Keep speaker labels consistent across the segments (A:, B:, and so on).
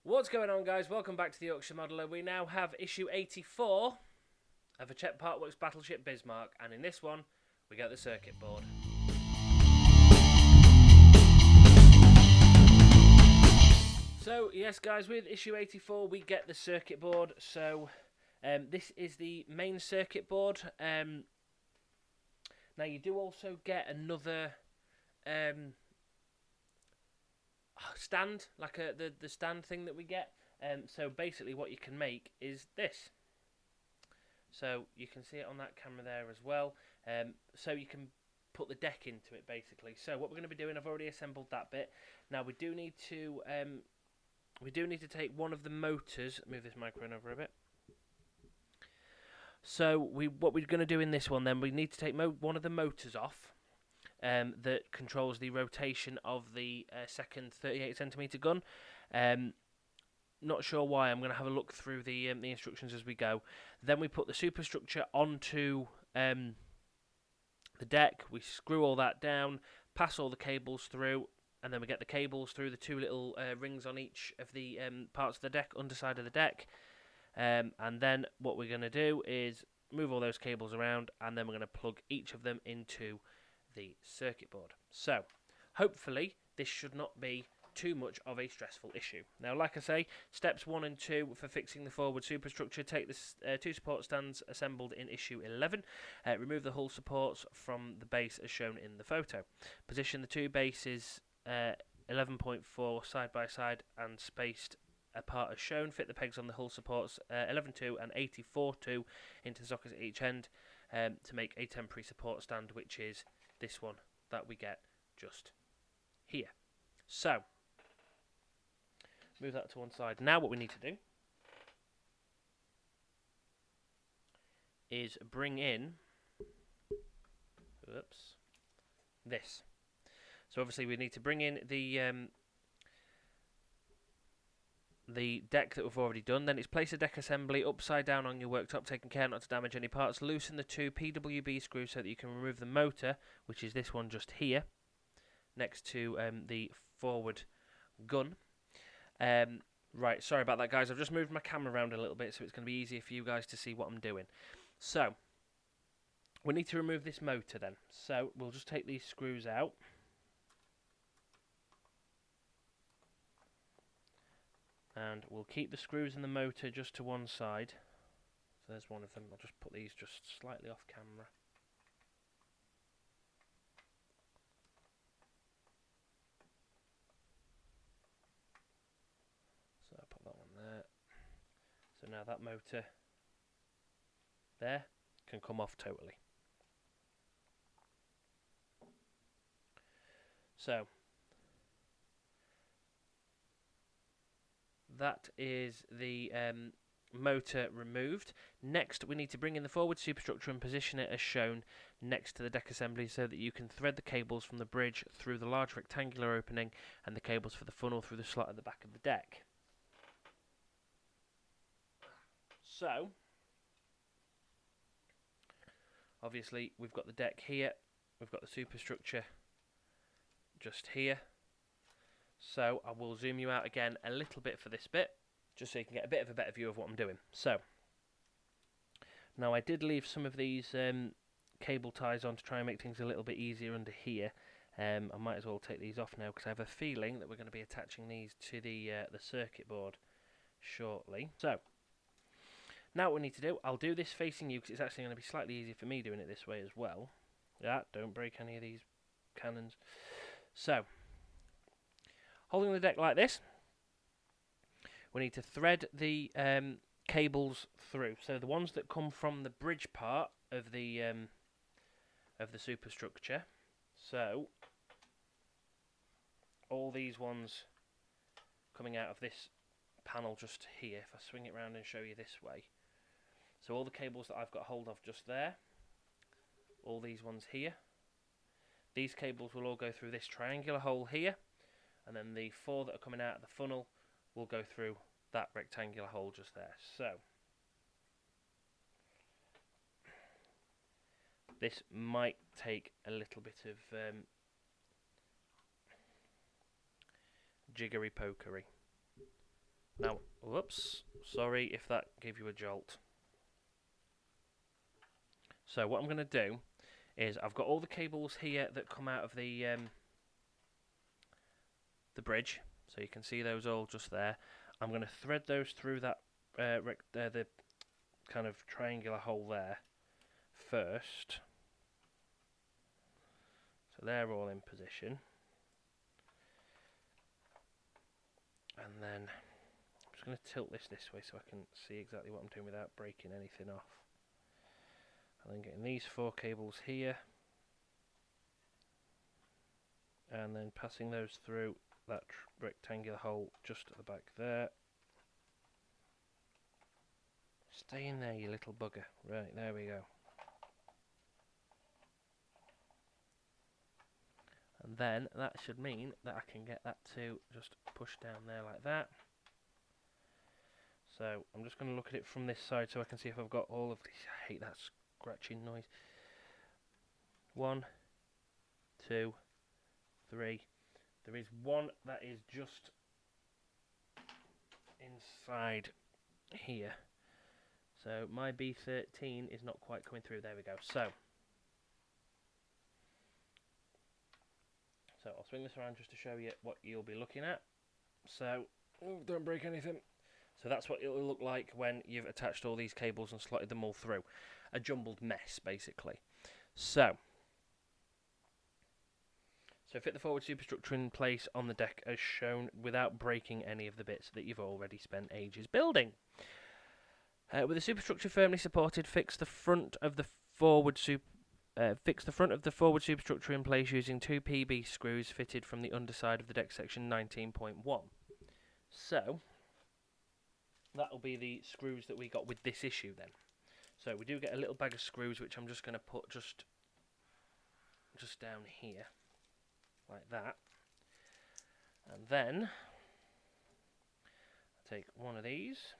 A: What's going on, guys? Welcome back to the Yorkshire Modeller. We now have issue 84 of Hachette Partworks Battleship Bismarck, and in this one, we get the circuit board. So, yes, guys, with issue 84, we get the circuit board. So, this is the main circuit board. Now, you do also get another stand, like the stand thing that we get. So basically what you can make is this. So you can see it on that camera there as well. So you can put the deck into it basically. So what we're going to be doing, I've already assembled that bit. Now we do need to take one of the motors. Move this microphone over a bit. So what we're going to do in this one then, we need to take one of the motors off. That controls the rotation of the second 38cm gun. Not sure why. I'm going to have a look through the instructions as we go. Then we put the superstructure onto the deck. We screw all that down, pass all the cables through, and then we get the cables through the two little rings on each of the parts of the deck, underside of the deck. And then what we're going to do is move all those cables around, and then we're going to plug each of them into the circuit board. So hopefully this should not be too much of a stressful issue. Now, like I say, steps 1 and 2 for fixing the forward superstructure: take the two support stands assembled in issue 11, remove the hull supports from the base as shown in the photo, position the two bases 11.4 side by side and spaced apart as shown, fit the pegs on the hull supports 11.2 and 84.2 into the sockets at each end to make a temporary support stand, which is this one that we get just here. So move that to one side. Now what we need to do is bring in this. So obviously we need to bring in the deck that we've already done. Then it's place the deck assembly upside down on your worktop, taking care not to damage any parts. Loosen the two PWB screws so that you can remove the motor, which is this one just here, next to the forward gun. Right, sorry about that, guys. I've just moved my camera around a little bit, so it's going to be easier for you guys to see what I'm doing. So we need to remove this motor then. So we'll just take these screws out. And we'll keep the screws in the motor just to one side. So there's one of them. I'll just put these just slightly off camera. So I'll put that one there. So now that motor there can come off totally. So that is the motor removed. Next, we need to bring in the forward superstructure and position it as shown next to the deck assembly so that you can thread the cables from the bridge through the large rectangular opening and the cables for the funnel through the slot at the back of the deck. So, obviously, we've got the deck here, we've got the superstructure just here. So I will zoom you out again a little bit for this bit, just so you can get a bit of a better view of what I'm doing. So now I did leave some of these cable ties on to try and make things a little bit easier under here. I might as well take these off now because I have a feeling that we're going to be attaching these to the circuit board shortly. So now what we need to do, I'll do this facing you because it's actually going to be slightly easier for me doing it this way as well. Yeah, don't break any of these cannons. So holding the deck like this, we need to thread the cables through. So the ones that come from the bridge part of the superstructure. So all these ones coming out of this panel just here. If I swing it around and show you this way. So all the cables that I've got hold of just there. All these ones here. These cables will all go through this triangular hole here. And then the 4 that are coming out of the funnel will go through that rectangular hole just there. So this might take a little bit of jiggery pokery. Now, whoops, sorry if that gave you a jolt. So what I'm going to do is I've got all the cables here that come out of the bridge, so you can see those all just there. I'm going to thread those through that the kind of triangular hole there first. So they're all in position. And then I'm just going to tilt this way so I can see exactly what I'm doing without breaking anything off. And then getting these 4 cables here. And then passing those through that rectangular hole just at the back there. Stay in there, you little bugger. Right, there we go. And then that should mean that I can get that to just push down there like that. So I'm just going to look at it from this side so I can see if I've got all of these. I hate that scratching noise. 1, 2, 3. There is one that is just inside here. So my B13 is not quite coming through. There we go. So I'll swing this around just to show you what you'll be looking at. So, don't break anything. So that's what it'll look like when you've attached all these cables and slotted them all through. A jumbled mess, basically. So fit the forward superstructure in place on the deck as shown without breaking any of the bits that you've already spent ages building. With the superstructure firmly supported, fix the front of the forward superstructure in place using 2 PB screws fitted from the underside of the deck section 19.1. So that'll be the screws that we got with this issue then. So we do get a little bag of screws which I'm just going to put just down here like that. And then I take one of these.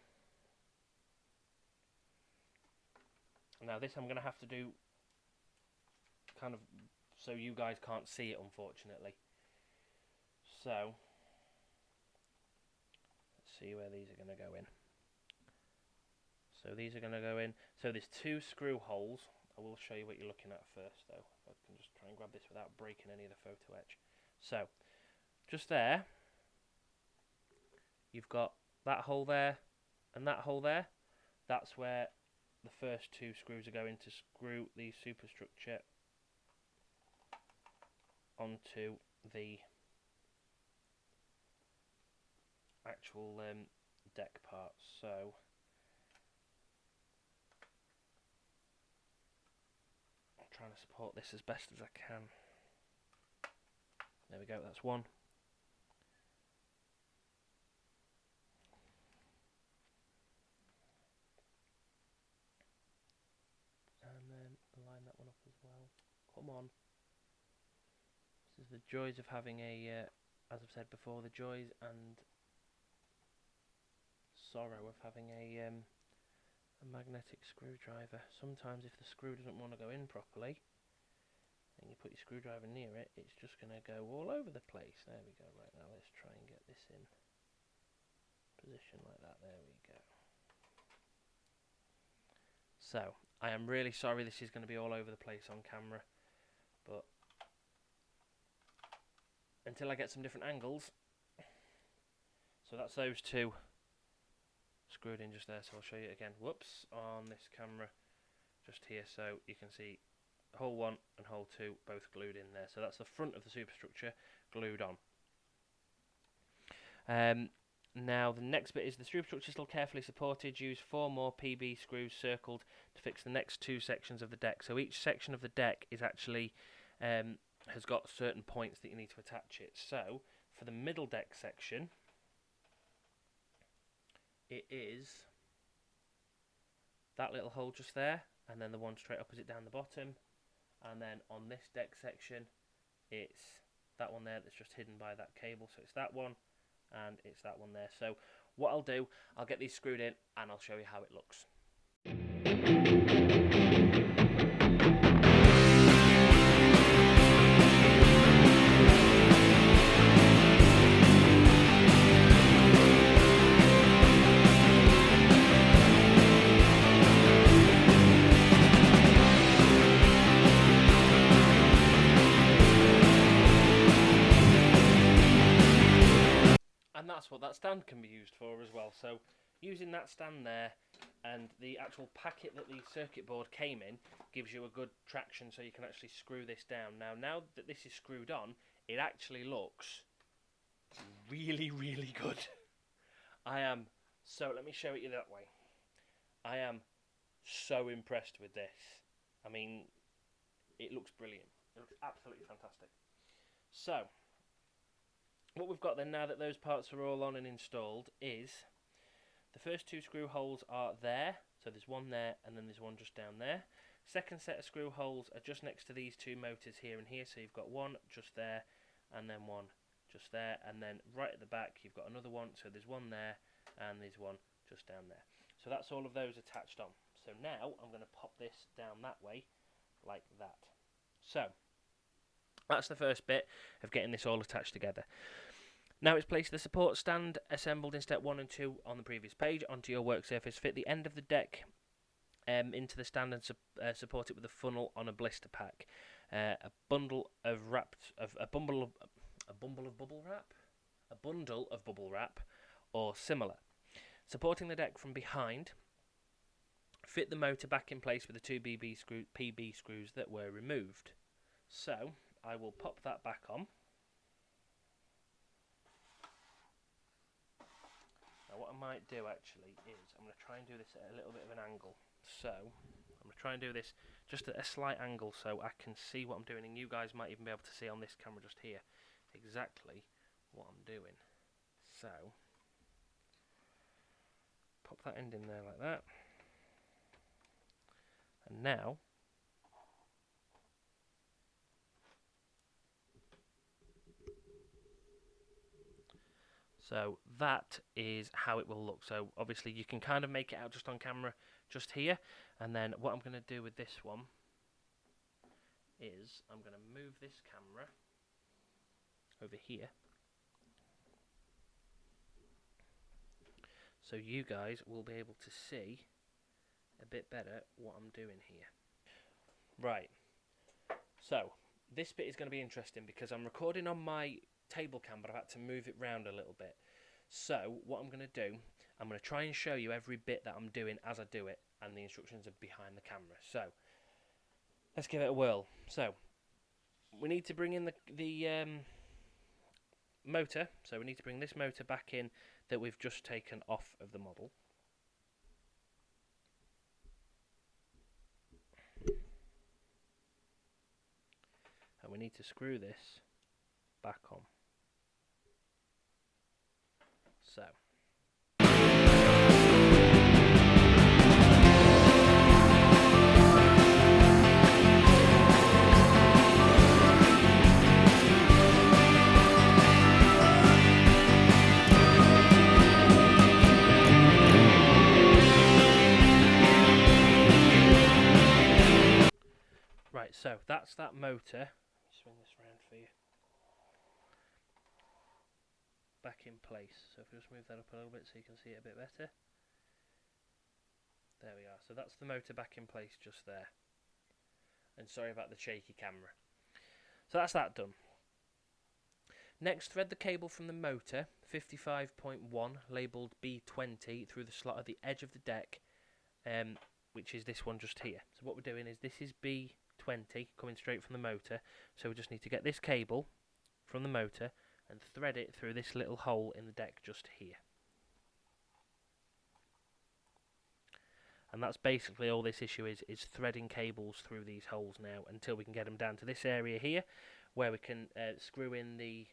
A: Now this I'm going to have to do kind of so you guys can't see it, unfortunately. So let's see where these are going to go in. So these are going to go in. So there's 2 screw holes. I will show you what you're looking at first though. If I can just try and grab this without breaking any of the photo etch. So just there, you've got that hole there and that hole there. That's where the first 2 screws are going to screw the superstructure onto the actual deck parts. So I'm trying to support this as best as I can. There we go, that's one. And then line that one up as well. Come on. This is the joys of having a, as I've said before, the joys and sorrow of having a magnetic screwdriver. Sometimes if the screw doesn't want to go in properly, and you put your screwdriver near it, it's just going to go all over the place. There we go. Right, now let's try and get this in position like that. There we go. So, I am really sorry this is going to be all over the place on camera, but until I get some different angles. So that's those 2 screwed in just there, so I'll show you again. Whoops, on this camera just here, so you can see hole 1 and hole 2 both glued in there. So that's the front of the superstructure glued on. Now the next bit is the superstructure still carefully supported. Use 4 more PB screws circled to fix the next 2 sections of the deck. So each section of the deck is actually has got certain points that you need to attach it. So for the middle deck section, it is that little hole just there, and then the one straight opposite down the bottom. And then on this deck section, it's that one there that's just hidden by that cable. So it's that one, and it's that one there. So what I'll do, I'll get these screwed in, and I'll show you how it looks. what that stand can be used for as well. So using that stand there and the actual packet that the circuit board came in gives you a good traction so you can actually screw this down. Now that this is screwed on, it actually looks really, really good. Let me show it you that way. I am so impressed with this. I mean, it looks brilliant. It looks absolutely fantastic. So, what we've got then, now that those parts are all on and installed, is the first 2 screw holes are there. So there's one there and then there's one just down there. Second set of screw holes are just next to these 2 motors here and here. So you've got one just there and then one just there. And then right at the back you've got another one. So there's one there and there's one just down there. So that's all of those attached on. So now I'm going to pop this down that way like that. So that's the first bit of getting this all attached together. Now it's placed the support stand assembled in step 1 and 2 on the previous page onto your work surface. Fit the end of the deck into the stand and support it with a funnel on a blister pack. A bundle of bubble wrap or similar. Supporting the deck from behind, fit the motor back in place with the 2 PB screws that were removed. So I will pop that back on. Now what I might do actually is I'm going to try and do this at a little bit of an angle. So I'm going to try and do this just at a slight angle so I can see what I'm doing, and you guys might even be able to see on this camera just here exactly what I'm doing. So pop that end in there like that. And now so that is how it will look. So obviously you can kind of make it out just on camera just here, and then what I'm going to do with this one is I'm going to move this camera over here so you guys will be able to see a bit better what I'm doing here. Right, so this bit is going to be interesting because I'm recording on my table cam, but I've had to move it round a little bit. So what I'm going to do, I'm going to try and show you every bit that I'm doing as I do it, and the instructions are behind the camera. So let's give it a whirl. So we need to bring in the motor. So we need to bring this motor back in that we've just taken off of the model. And we need to screw this back on. So right, so that's that motor. Let me swing this round for you. Back in place. So if we just move that up a little bit so you can see it a bit better. There we are. So that's the motor back in place just there. And sorry about the shaky camera. So that's that done. Next, thread the cable from the motor 55.1 labelled B20 through the slot at the edge of the deck, which is this one just here. So what we're doing is this is B20 coming straight from the motor. So we just need to get this cable from the motor and thread it through this little hole in the deck just here. And that's basically all this issue is threading cables through these holes now until we can get them down to this area here where we can screw in the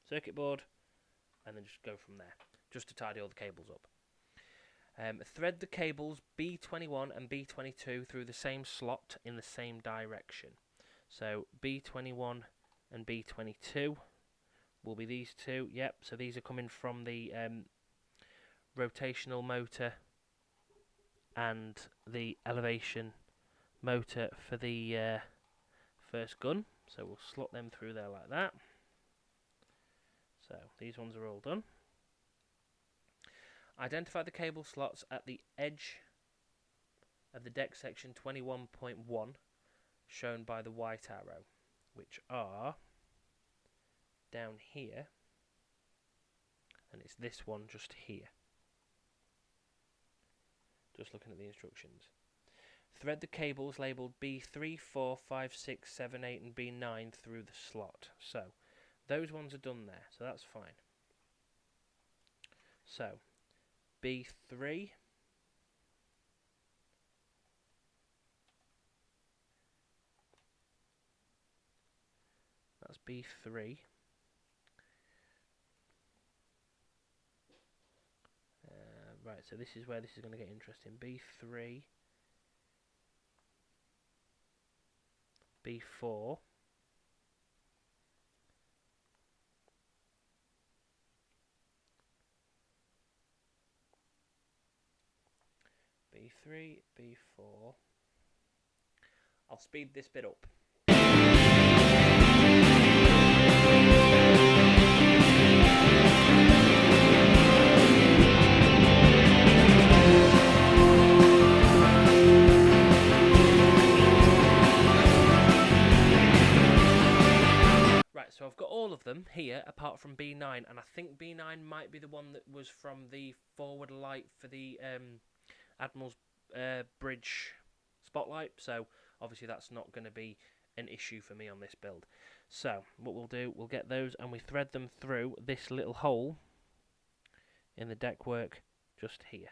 A: circuit board and then just go from there, just to tidy all the cables up. Thread the cables B21 and B22 through the same slot in the same direction. So B21 and B22 will be these two. Yep, so these are coming from the rotational motor and the elevation motor for the first gun. So we'll slot them through there like that. So these ones are all done. Identify the cable slots at the edge of the deck section 21.1 shown by the white arrow, which are down here and it's this one just here. Just looking at the instructions. Thread the cables labelled B3, 4, 5, 6, 7, 8 and B9 through the slot. So, those ones are done there, so that's fine. So, B3, that's B3. Right, so this is where this is going to get interesting. B3, B4, B3, B4. I'll speed this bit up. So I've got all of them here apart from B9, and I think B9 might be the one that was from the forward light for the Admiral's Bridge spotlight, so obviously that's not going to be an issue for me on this build. So what we'll do, we'll get those and we thread them through this little hole in the deckwork just here.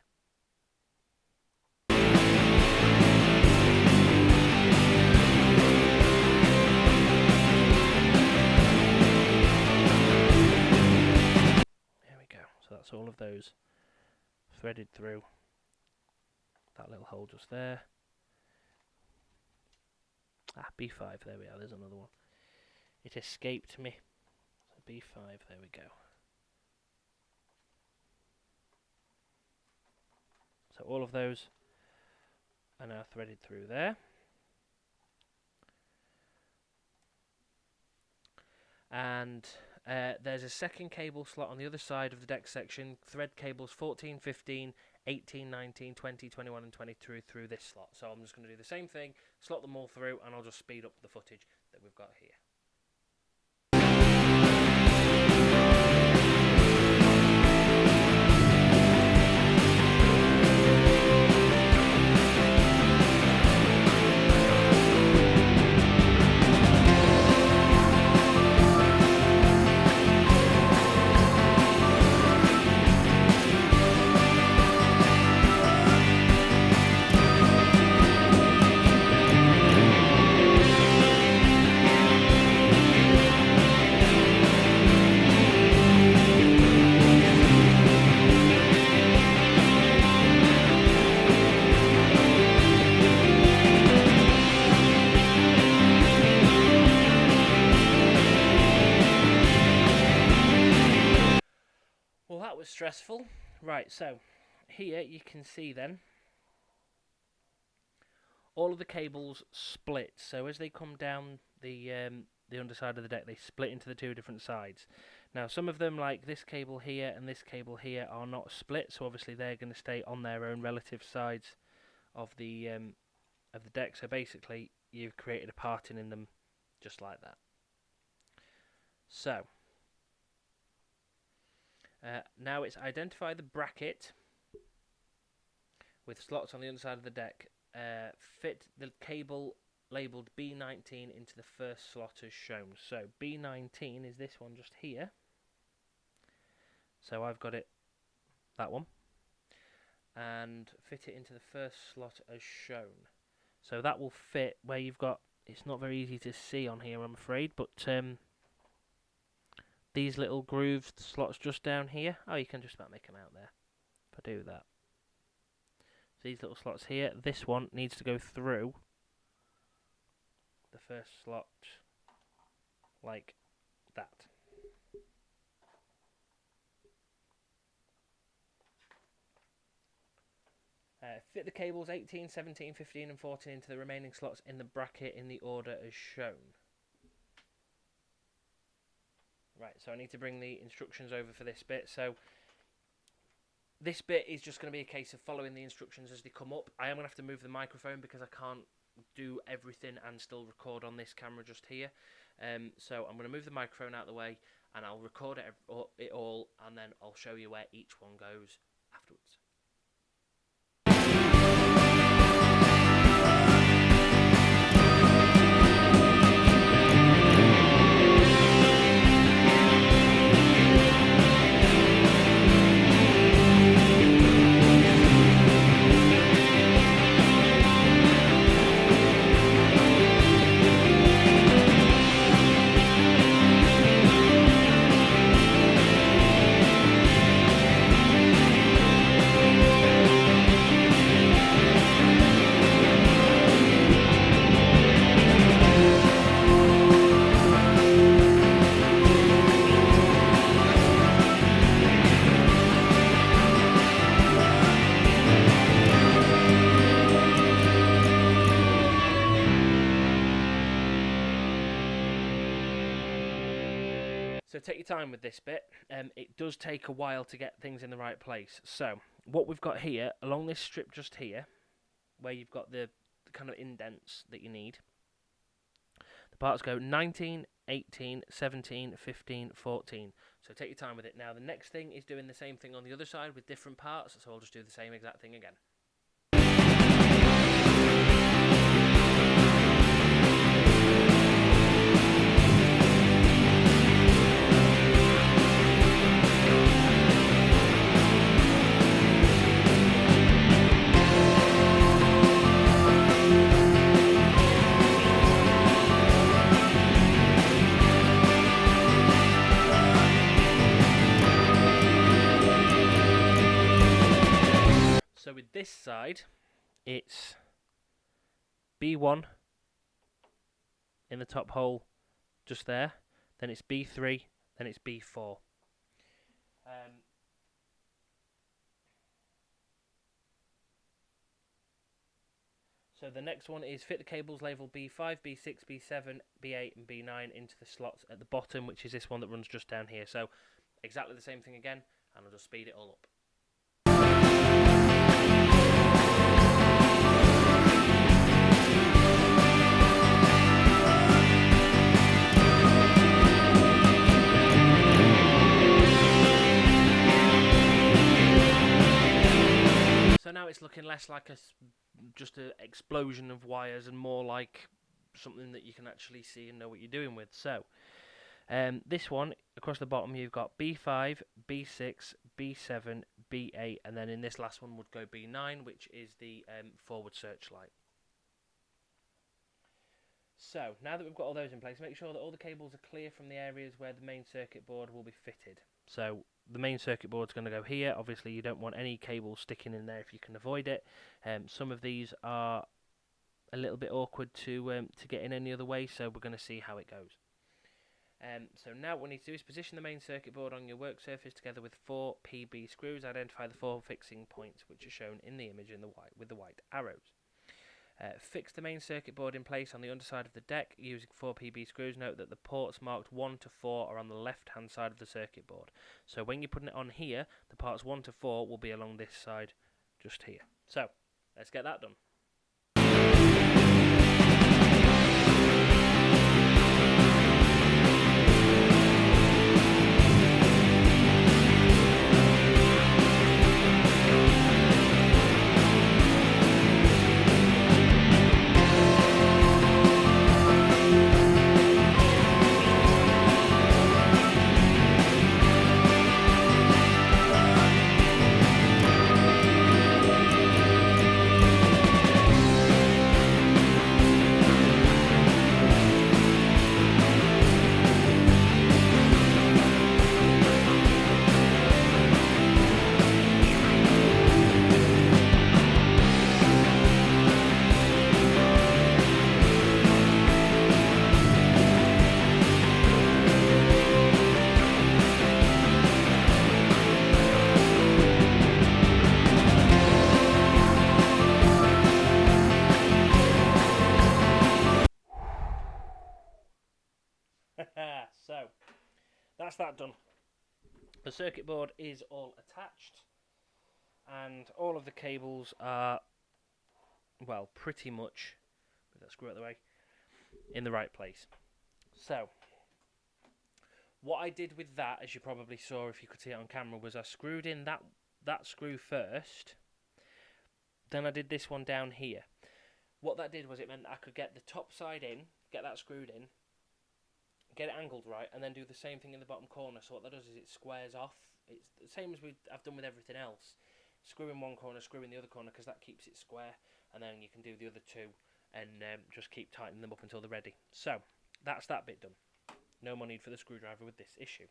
A: So that's all of those threaded through that little hole just there. B5, there we are, there's another one. It escaped me. So B5, there we go. So all of those are now threaded through there. And there's a second cable slot on the other side of the deck section. Thread cables 14, 15, 18, 19, 20, 21 and 22 through this slot. So I'm just going to do the same thing, slot them all through, and I'll just speed up the footage that we've got here. Well, that was stressful. Right, so here you can see then all of the cables split. So as they come down the underside of the deck, they split into the two different sides. Now, some of them, like this cable here and this cable here, are not split, so obviously they're going to stay on their own relative sides of the deck. So basically, you've created a parting in them just like that. So now it's identify the bracket with slots on the underside of the deck. Fit the cable labelled B19 into the first slot as shown. So B19 is this one just here. So I've got it, that one. And fit it into the first slot as shown. So that will fit where you've got, it's not very easy to see on here I'm afraid, but these little grooved slots just down here. Oh, you can just about make them out there if I do that. So these little slots here, this one needs to go through the first slot like that. Fit the cables 18, 17, 15 and 14 into the remaining slots in the bracket in the order as shown. Right, so I need to bring the instructions over for this bit. So this bit is just going to be a case of following the instructions as they come up. I am going to have to move the microphone because I can't do everything and still record on this camera just here. So I'm going to move the microphone out of the way and I'll record it all, and then I'll show you where each one goes afterwards. So take your time with this bit. It does take a while to get things in the right place. So what we've got here, along this strip just here, where you've got the kind of indents that you need, the parts go 19, 18, 17, 15, 14. So take your time with it. Now the next thing is doing the same thing on the other side with different parts, so I'll just do the same exact thing again. So with this side, it's B1 in the top hole, just there. Then it's B3, then it's B4. So the next one is fit the cables label B5, B6, B7, B8 and B9 into the slots at the bottom, which is this one that runs just down here. So exactly the same thing again, and I'll just speed it all up. So now it's looking less like just an explosion of wires and more like something that you can actually see and know what you're doing with. So this one, across the bottom, you've got B5, B6, B7, B8, and then in this last one would go B9, which is the forward searchlight. So now that we've got all those in place, make sure that all the cables are clear from the areas where the main circuit board will be fitted. So the main circuit board's going to go here. Obviously you don't want any cables sticking in there if you can avoid it. Some of these are a little bit awkward to get in any other way, so we're going to see how it goes. So now what we need to do is position the main circuit board on your work surface together with 4 PB screws. Identify the 4 fixing points which are shown in the image in the white with the white arrows. Fix the main circuit board in place on the underside of the deck using 4 PB screws. Note that the ports marked 1 to 4 are on the left hand side of the circuit board. So when you're putting it on here, the parts 1 to 4 will be along this side just here. So let's get that done. So that's that done. The circuit board is all attached and all of the cables are, well, pretty much, with that screw out of the way, in the right place. So What I did with that, as you probably saw if you could see it on camera, was I screwed in that screw first. Then I did this one down here. What that did was it meant I could get the top side in, get that screwed in, get it angled right, and then do the same thing in the bottom corner. So what that does is it squares off. It's the same as I've done with everything else. Screw in one corner, screw in the other corner, because that keeps it square, and then you can do the other two and just keep tightening them up until they're ready. So that's that bit done. No more need for the screwdriver with this issue.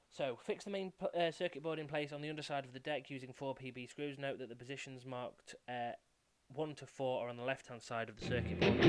A: So, fix the main circuit board in place on the underside of the deck using 4 PB screws. Note that the positions marked 1 to 4 are on the left-hand side of the circuit board.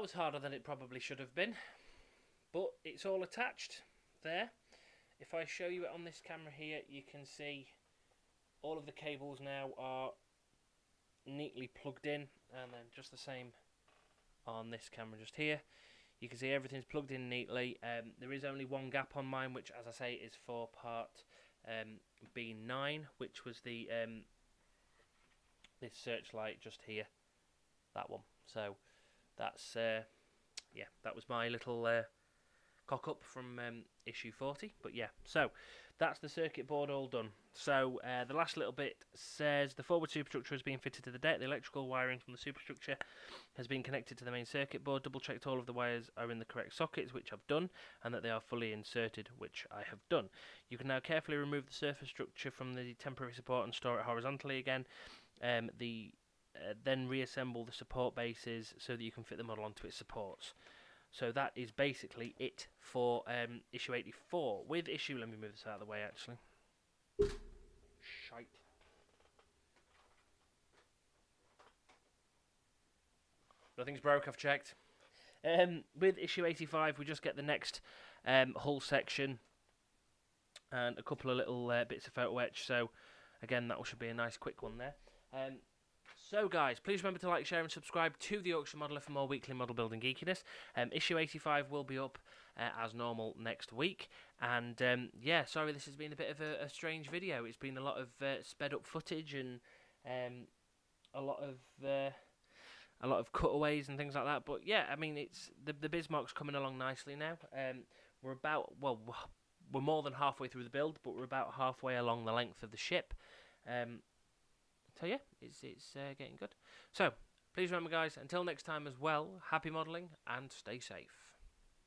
A: Was harder than it probably should have been, but it's all attached there. If I show you it on this camera here, you can see all of the cables now are neatly plugged in, and then just the same on this camera just here. You can see everything's plugged in neatly. There is only one gap on mine, which, as I say, is for part B9, which was the this searchlight just here, that one. So that's yeah, that was my little cock up from issue 40. But yeah, so that's the circuit board all done. So the last little bit says the forward superstructure has been fitted to the deck. The electrical wiring from the superstructure has been connected to the main circuit board. Double checked all of the wires are in the correct sockets, which I've done, and that they are fully inserted, which I have done. You can now carefully remove the surface structure from the temporary support and store it horizontally again. Then reassemble the support bases so that you can fit the model onto its supports. So that is basically it for issue 84. With issue, let me move this out of the way actually. Shite. Nothing's broke, I've checked. With issue 85, we just get the next hull section and a couple of little bits of photo etch. So again, that should be a nice quick one there. So guys, please remember to like, share and subscribe to the Yorkshire Modeller for more weekly model building geekiness. Issue 85 will be up as normal next week. And yeah, sorry this has been a bit of a strange video. It's been a lot of sped up footage and a lot of cutaways and things like that. But yeah, I mean, it's the Bismarck's coming along nicely now. We're more than halfway through the build, but we're about halfway along the length of the ship. So yeah, it's getting good. So, please remember guys, until next time as well, happy modelling and stay safe.